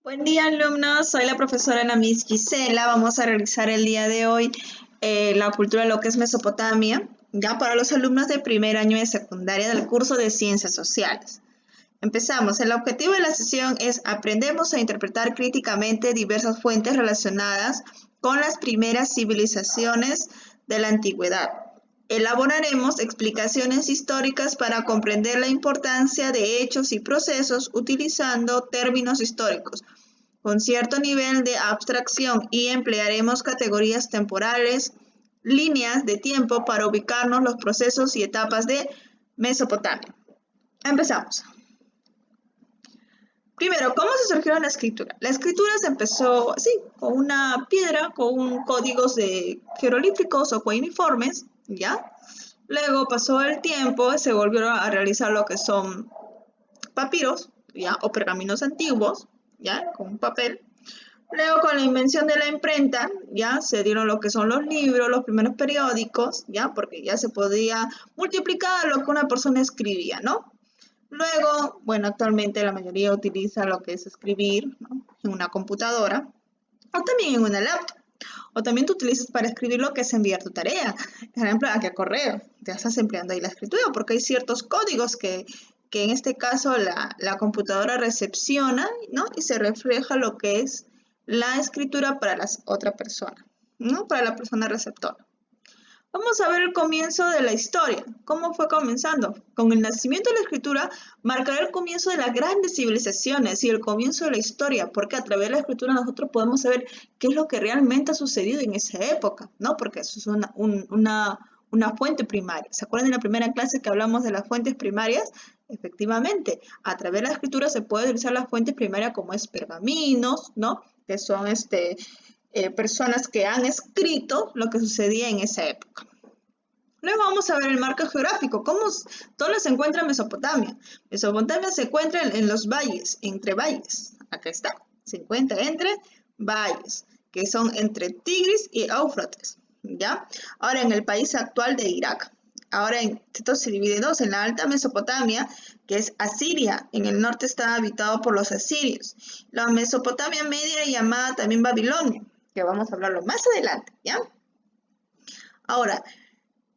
Buen día, alumnos. Soy la profesora Ana Miss Gisela. Vamos a realizar el día de hoy la cultura de lo que es Mesopotamia, ya para los alumnos de primer año de secundaria del curso de Ciencias Sociales. Empezamos. El objetivo de la sesión es aprendemos a interpretar críticamente diversas fuentes relacionadas con las primeras civilizaciones de la antigüedad. Elaboraremos explicaciones históricas para comprender la importancia de hechos y procesos utilizando términos históricos con cierto nivel de abstracción y emplearemos categorías temporales, líneas de tiempo para ubicarnos los procesos y etapas de Mesopotamia. Empezamos. Primero, ¿cómo se surgió la escritura? La escritura se empezó así, con una piedra, con códigos jeroglíficos o cuneiformes, ¿ya? Luego pasó el tiempo, se volvieron a realizar lo que son papiros, ¿ya? O pergaminos antiguos, ¿ya? Con papel. Luego, con la invención de la imprenta, ya se dieron lo que son los libros, los primeros periódicos, ya, porque ya se podía multiplicar lo que una persona escribía, ¿no? Luego, bueno, actualmente la mayoría utiliza lo que es escribir, ¿no? En una computadora o también en una laptop. O también tú utilizas para escribir lo que es enviar tu tarea. Por ejemplo, a qué correo. Te estás empleando ahí la escritura porque hay ciertos códigos que en este caso la computadora recepciona, ¿no? Y se refleja lo que es la escritura para la otra persona, ¿no? Para la persona receptora. Vamos a ver el comienzo de la historia. ¿Cómo fue comenzando? Con el nacimiento de la escritura marcará el comienzo de las grandes civilizaciones y el comienzo de la historia, porque a través de la escritura nosotros podemos saber qué es lo que realmente ha sucedido en esa época, ¿no? Porque eso es una fuente primaria. ¿Se acuerdan de la primera clase que hablamos de las fuentes primarias? Efectivamente, a través de la escritura se puede utilizar las fuentes primarias como es pergaminos, ¿no? Que son personas que han escrito lo que sucedía en esa época. Luego vamos a ver el marco geográfico. ¿Dónde se encuentra Mesopotamia? Mesopotamia se encuentra en los valles, entre valles. Acá está. Se encuentra entre valles, que son entre Tigris y Éufrates. ¿Ya? Ahora en el país actual de Irak. Ahora esto se divide en dos. En la alta Mesopotamia, que es Asiria. En el norte está habitado por los asirios. La Mesopotamia media llamada también Babilonia, que vamos a hablarlo más adelante, ¿ya? Ahora,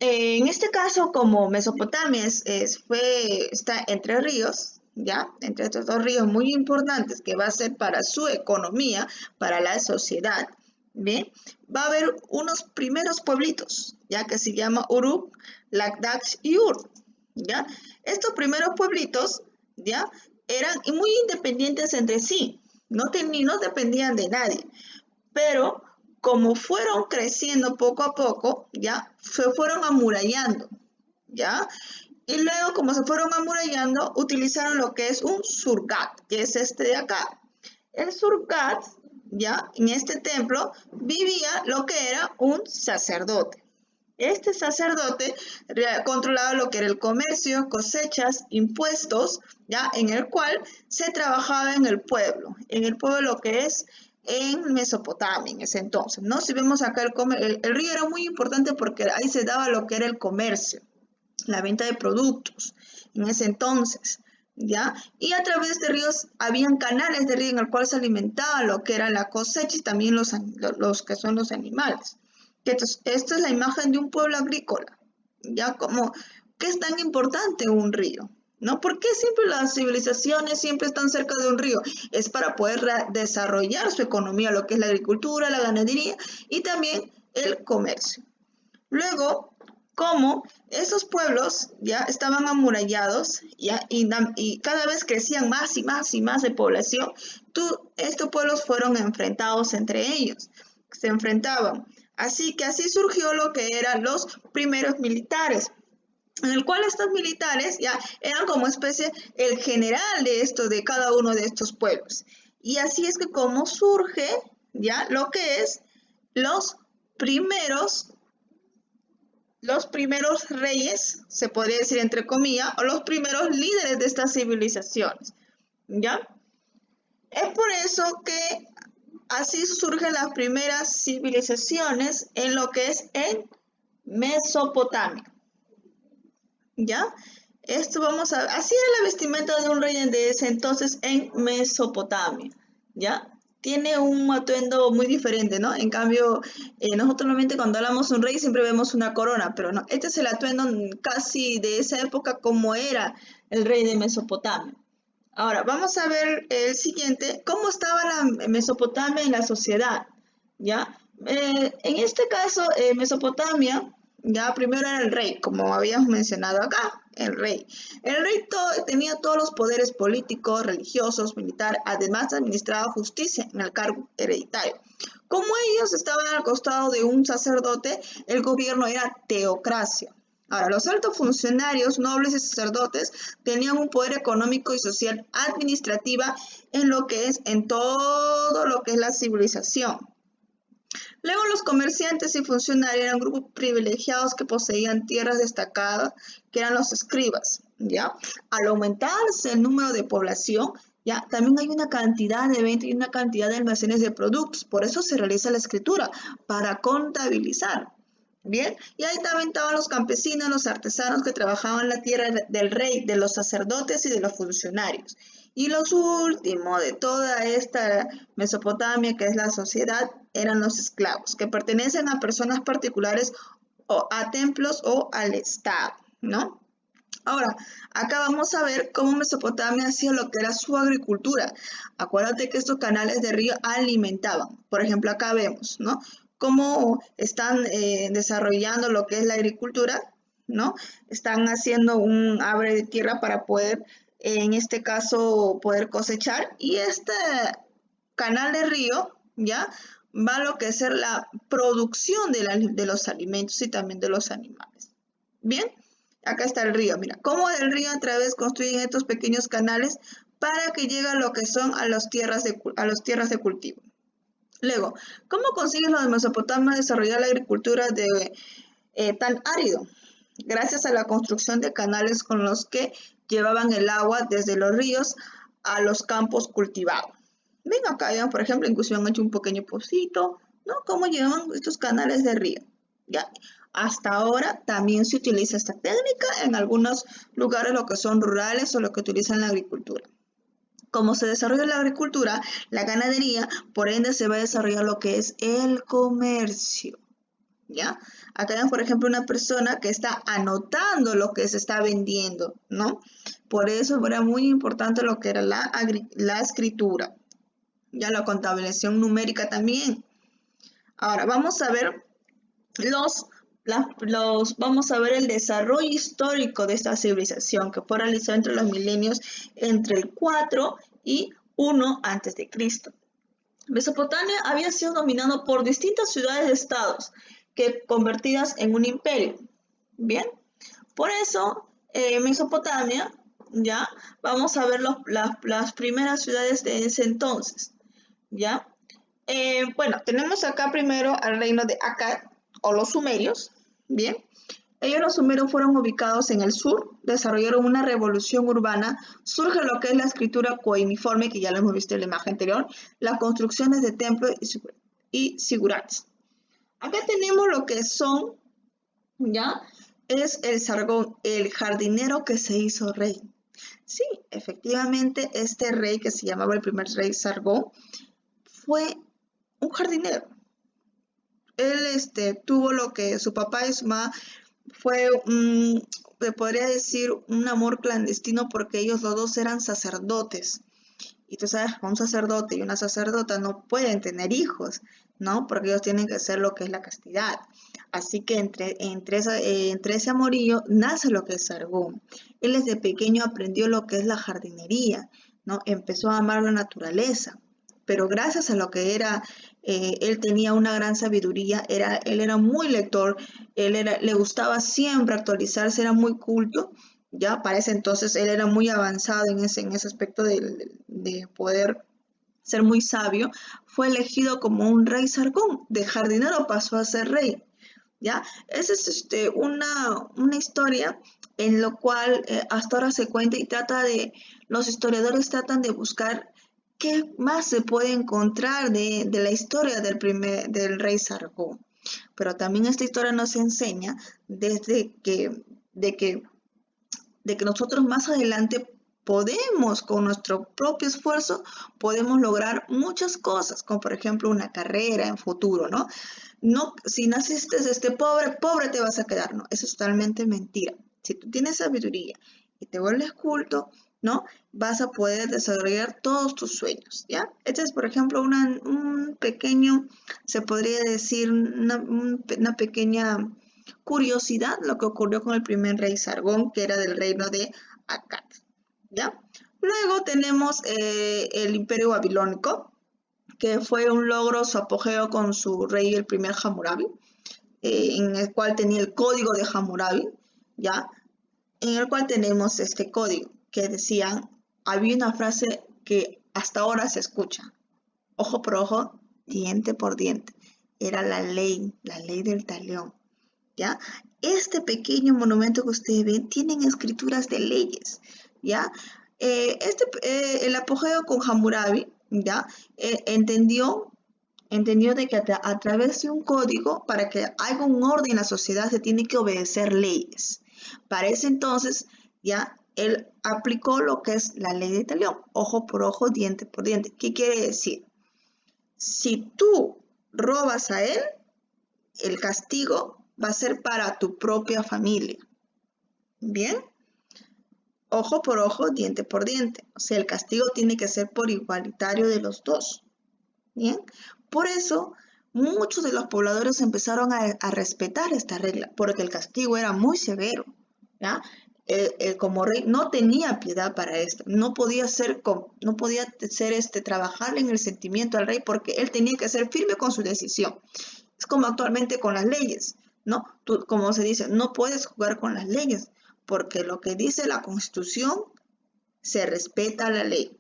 en este caso, como Mesopotamia está entre ríos, ¿ya? Entre estos dos ríos muy importantes que va a ser para su economía, para la sociedad, ¿bien? Va a haber unos primeros pueblitos, ya que se llama Uruk, Lakdash y Ur, ¿ya? Estos primeros pueblitos, ¿ya? Eran muy independientes entre sí, no dependían de nadie, pero como fueron creciendo poco a poco, ya, se fueron amurallando, ya, y luego como se fueron amurallando, utilizaron lo que es un surgat, que es este de acá. El surgat, ya, en este templo vivía lo que era un sacerdote. Este sacerdote controlaba lo que era el comercio, cosechas, impuestos, ya, en el cual se trabajaba en el pueblo lo que es en Mesopotamia en ese entonces, ¿no? Si vemos acá el río era muy importante porque ahí se daba lo que era el comercio, la venta de productos en ese entonces, ¿ya? Y a través de ríos habían canales de río en el cual se alimentaba lo que era la cosecha y también los que son los animales. Esta es la imagen de un pueblo agrícola, ¿ya? Como, ¿qué es tan importante un río? ¿No? ¿Por qué siempre las civilizaciones siempre están cerca de un río? Es para poder desarrollar su economía, lo que es la agricultura, la ganadería y también el comercio. Luego, como esos pueblos ya estaban amurallados ya, y cada vez crecían más y más y más de población, estos pueblos fueron enfrentados entre ellos, se enfrentaban. Así que así surgió lo que eran los primeros militares, en el cual estos militares ya eran como especie el general de cada uno de estos pueblos. Y así es que como surge ya lo que es los primeros reyes, se podría decir entre comillas, o los primeros líderes de estas civilizaciones, ¿ya? Es por eso que así surgen las primeras civilizaciones en lo que es en Mesopotamia. ¿Ya? Así era la vestimenta de un rey de ese entonces en Mesopotamia. ¿ya? Tiene un atuendo muy diferente, ¿no? En cambio, nosotros normalmente cuando hablamos de un rey siempre vemos una corona, pero no, este es el atuendo casi de esa época como era el rey de Mesopotamia. Ahora, vamos a ver el siguiente, cómo estaba la Mesopotamia en la sociedad, ¿ya? En este caso, Mesopotamia, ya primero era el rey, como habíamos mencionado acá, el rey. El rey tenía todos los poderes políticos, religiosos, militar, además administraba justicia en el cargo hereditario. Como ellos estaban al costado de un sacerdote, el gobierno era teocracia. Ahora, los altos funcionarios, nobles y sacerdotes tenían un poder económico y social administrativa en todo lo que es la civilización. Luego los comerciantes y funcionarios eran grupos privilegiados que poseían tierras destacadas, que eran los escribas, ¿ya? Al aumentarse el número de población, ya, también hay una cantidad de ventas y una cantidad de almacenes de productos, por eso se realiza la escritura, para contabilizar. Bien, y ahí también estaban los campesinos, los artesanos que trabajaban la tierra del rey, de los sacerdotes y de los funcionarios. Y los últimos de toda esta Mesopotamia, que es la sociedad, eran los esclavos, que pertenecen a personas particulares o a templos o al Estado, ¿no? Ahora, acá vamos a ver cómo Mesopotamia hacía lo que era su agricultura. Acuérdate que estos canales de río alimentaban. Por ejemplo, acá vemos, ¿no? Cómo están desarrollando lo que es la agricultura, ¿no? Están haciendo un abre de tierra para poder, en este caso, poder cosechar. Y este canal de río, ¿ya? Va a lo que es la producción de los alimentos y también de los animales. Bien, acá está el río. Mira, cómo del río a través construyen estos pequeños canales para que llegue a lo que son a las tierras de cultivo. Luego, ¿cómo consiguen los de Mesopotamia desarrollar la agricultura tan árido? Gracias a la construcción de canales con los que llevaban el agua desde los ríos a los campos cultivados. Ven acá, ya, por ejemplo, incluso han hecho un pequeño pocito, ¿no? ¿Cómo llevan estos canales de río? ¿Ya? Hasta ahora también se utiliza esta técnica en algunos lugares, lo que son rurales o lo que utilizan la agricultura. Como se desarrolla la agricultura, la ganadería, por ende se va a desarrollar lo que es el comercio. ¿Ya? Acá tenemos, por ejemplo, una persona que está anotando lo que se está vendiendo, ¿no? Por eso era muy importante lo que era la escritura, ya la contabilización numérica también. Ahora, vamos a ver vamos a ver el desarrollo histórico de esta civilización que fue realizado entre los milenios entre el 4 y 1 antes de Cristo. Mesopotamia había sido dominado por distintas ciudades-estados que convertidas en un imperio. Bien, por eso Mesopotamia, ya vamos a ver las primeras ciudades de ese entonces, ya. Bueno, tenemos acá primero al reino de Akkad o los sumerios, bien. Ellos, los sumerios, fueron ubicados en el sur, desarrollaron una revolución urbana, surge lo que es la escritura coiniforme, que ya lo hemos visto en la imagen anterior, las construcciones de templos y sigurats. Acá tenemos lo que son, ya, es el Sargón, el jardinero que se hizo rey. Sí, efectivamente, este rey que se llamaba el primer rey Sargón fue un jardinero. Él tuvo lo que su papá y su mamá fue, se podría decir, un amor clandestino porque ellos los dos eran sacerdotes. Y tú sabes, un sacerdote y una sacerdota no pueden tener hijos, ¿no? Porque ellos tienen que hacer lo que es la castidad. Así que entre ese amorío nace lo que es Sargón. Él desde pequeño aprendió lo que es la jardinería, ¿no? Empezó a amar la naturaleza. Pero gracias a lo que era, él tenía una gran sabiduría, él era muy lector, le gustaba siempre actualizarse, era muy culto, ya para ese entonces él era muy avanzado en ese aspecto de poder ser muy sabio, fue elegido como un rey Sargón, de jardinero pasó a ser rey, ¿ya? Esa es una historia en lo cual hasta ahora se cuenta y los historiadores tratan de buscar qué más se puede encontrar de la historia del rey Sargón. Pero también esta historia nos enseña de que nosotros más adelante podemos, con nuestro propio esfuerzo, podemos lograr muchas cosas, como por ejemplo una carrera en futuro, ¿no? No, si naciste pobre, pobre te vas a quedar, ¿no? Eso es totalmente mentira. Si tú tienes sabiduría y te vuelves culto, ¿no? Vas a poder desarrollar todos tus sueños, ¿ya? Este es, por ejemplo, un pequeño, se podría decir, una pequeña curiosidad, lo que ocurrió con el primer rey Sargón, que era del reino de Akkad, ¿ya? Luego tenemos el Imperio Babilónico, que fue un logro, su apogeo con su rey, el primer Hammurabi, en el cual tenía el código de Hammurabi, ¿ya? En el cual tenemos este código que decían, había una frase que hasta ahora se escucha, ojo por ojo, diente por diente, era la ley del talión, ¿ya? Este pequeño monumento que ustedes ven tienen escrituras de leyes, ¿ya? El apogeo con Hammurabi, ¿ya? Entendió de que a través de un código, para que haya un orden en la sociedad, se tiene que obedecer leyes. Para ese entonces, ya, él aplicó lo que es la ley de talión, ojo por ojo, diente por diente. ¿Qué quiere decir? Si tú robas a él, el castigo va a ser para tu propia familia. ¿Bien? Ojo por ojo, diente por diente. O sea, el castigo tiene que ser por igualitario de los dos. ¿Bien? Por eso, muchos de los pobladores empezaron a respetar esta regla, porque el castigo era muy severo, ¿ya? Como rey no tenía piedad para esto, no podía trabajar en el sentimiento al rey, porque él tenía que ser firme con su decisión. Es como actualmente con las leyes, ¿no? Tú, como se dice, no puedes jugar con las leyes, porque lo que dice la Constitución se respeta la ley.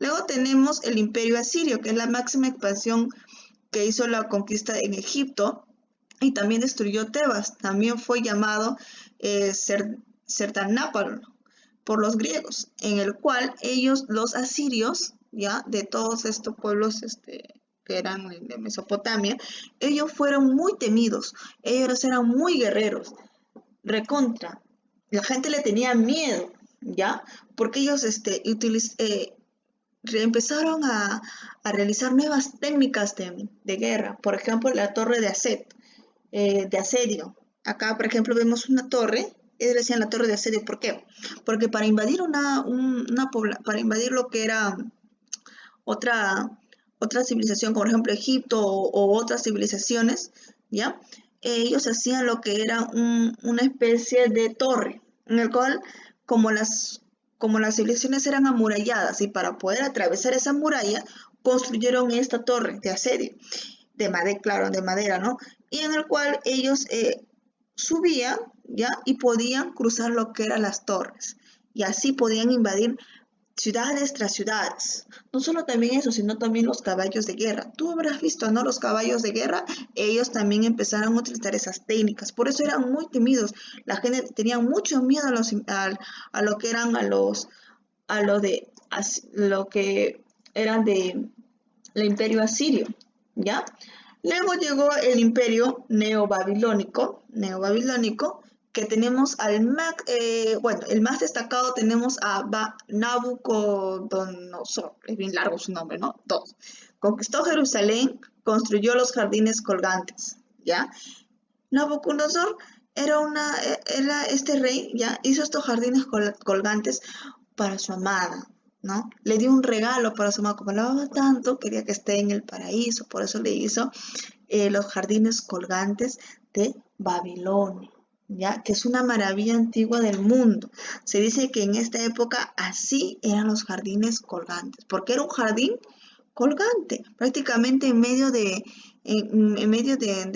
Luego tenemos el Imperio Asirio, que es la máxima expansión que hizo la conquista en Egipto y también destruyó Tebas. También fue llamado Sardanápalo por los griegos, en el cual ellos, los asirios, ya de todos estos pueblos que eran de Mesopotamia, ellos fueron muy temidos, ellos eran muy guerreros, recontra. La gente le tenía miedo, ¿ya? Porque ellos empezaron a realizar nuevas técnicas de guerra. Por ejemplo, la torre de asedio. Acá, por ejemplo, vemos una torre. Ellos decían la torre de asedio. ¿Por qué? Porque para invadir para invadir lo que era otra civilización, como por ejemplo Egipto o otras civilizaciones, ¿ya? Ellos hacían lo que era una especie de torre, en el cual, como las civilizaciones eran amuralladas y para poder atravesar esa muralla, construyeron esta torre de asedio, de madera, claro, de madera, ¿no? Y en el cual ellos subían, ¿ya? Y podían cruzar lo que eran las torres. Y así podían invadir ciudades tras ciudades. No solo también eso, sino también los caballos de guerra. Tú habrás visto, ¿no? Los caballos de guerra, ellos también empezaron a utilizar esas técnicas. Por eso eran muy temidos. La gente tenía mucho miedo a lo que eran lo que eran de el imperio asirio, ¿ya? Luego llegó el imperio neobabilónico, que tenemos el más destacado tenemos a Nabucodonosor, es bien largo su nombre, ¿no? Dos. Conquistó Jerusalén, construyó los jardines colgantes, ¿ya? Nabucodonosor era este rey, ¿ya? Hizo estos jardines colgantes para su amada, ¿no? Le dio un regalo para su amada, como la amaba tanto, quería que esté en el paraíso, por eso le hizo los jardines colgantes de Babilonia, ¿ya? Que es una maravilla antigua del mundo. Se dice que en esta época así eran los jardines colgantes, porque era un jardín colgante, prácticamente en medio de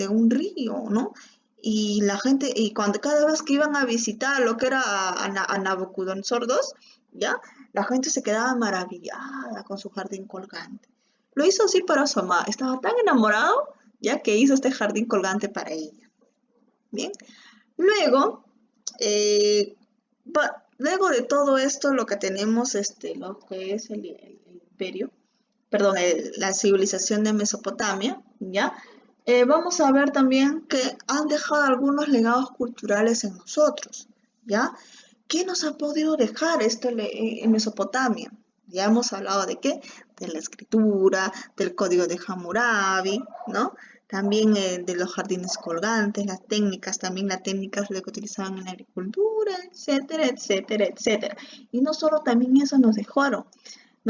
un río, ¿no? Y la gente, y cada vez que iban a visitar lo que era a Nabucodonosor II, ¿ya? La gente se quedaba maravillada con su jardín colgante. Lo hizo así para su amada. Estaba tan enamorado, ya que hizo este jardín colgante para ella. Bien. Luego, luego de todo esto, lo que tenemos, lo que es el imperio, perdón, la civilización de Mesopotamia, ¿ya? Vamos a ver también que han dejado algunos legados culturales en nosotros, ¿ya? ¿qué nos ha podido dejar esto en Mesopotamia? Ya hemos hablado de qué, de la escritura, del código de Hammurabi, ¿no? También de los jardines colgantes, las técnicas, también las técnicas de que utilizaban en la agricultura, etcétera, etcétera, etcétera. Y no solo también eso nos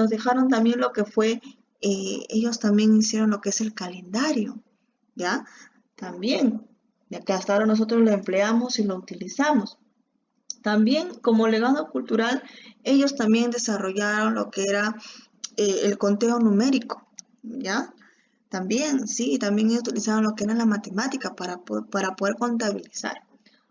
dejaron también lo que fue, ellos también hicieron lo que es el calendario, ¿ya? También, ya que hasta ahora nosotros lo empleamos y lo utilizamos. También como legado cultural, ellos también desarrollaron lo que era el conteo numérico, ¿ya? También, sí, también ellos utilizaban lo que era la matemática para poder contabilizar.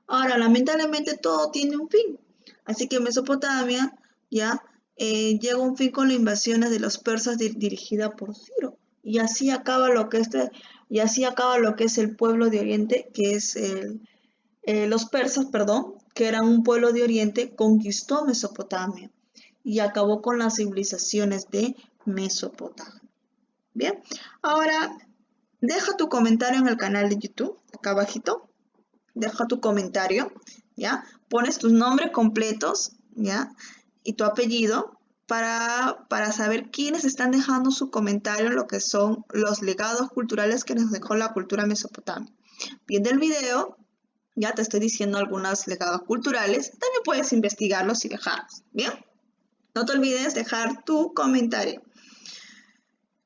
Ahora, lamentablemente todo tiene un fin. Así que Mesopotamia ya llega a un fin con las invasiones de los persas dirigida por Ciro. Y así acaba lo que es el pueblo de Oriente, que es los persas, perdón, que eran un pueblo de Oriente, conquistó Mesopotamia y acabó con las civilizaciones de Mesopotamia. Bien, ahora deja tu comentario en el canal de YouTube, acá abajito, deja tu comentario, ¿ya? Pones tus nombres completos, ¿ya? Y tu apellido para saber quiénes están dejando su comentario en lo que son los legados culturales que nos dejó la cultura mesopotamia. Viendo el video, ya te estoy diciendo algunos legados culturales, también puedes investigarlos y dejarlos, ¿bien? No te olvides dejar tu comentario.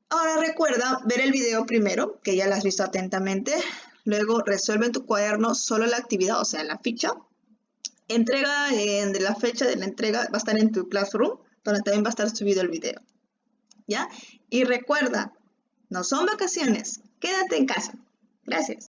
Ahora recuerda ver el video primero, que ya lo has visto atentamente. Luego resuelve en tu cuaderno solo la actividad, o sea, la ficha. Entrega de la fecha de la entrega va a estar en tu Classroom, donde también va a estar subido el video. ¿Ya? Y recuerda, no son vacaciones, quédate en casa. Gracias.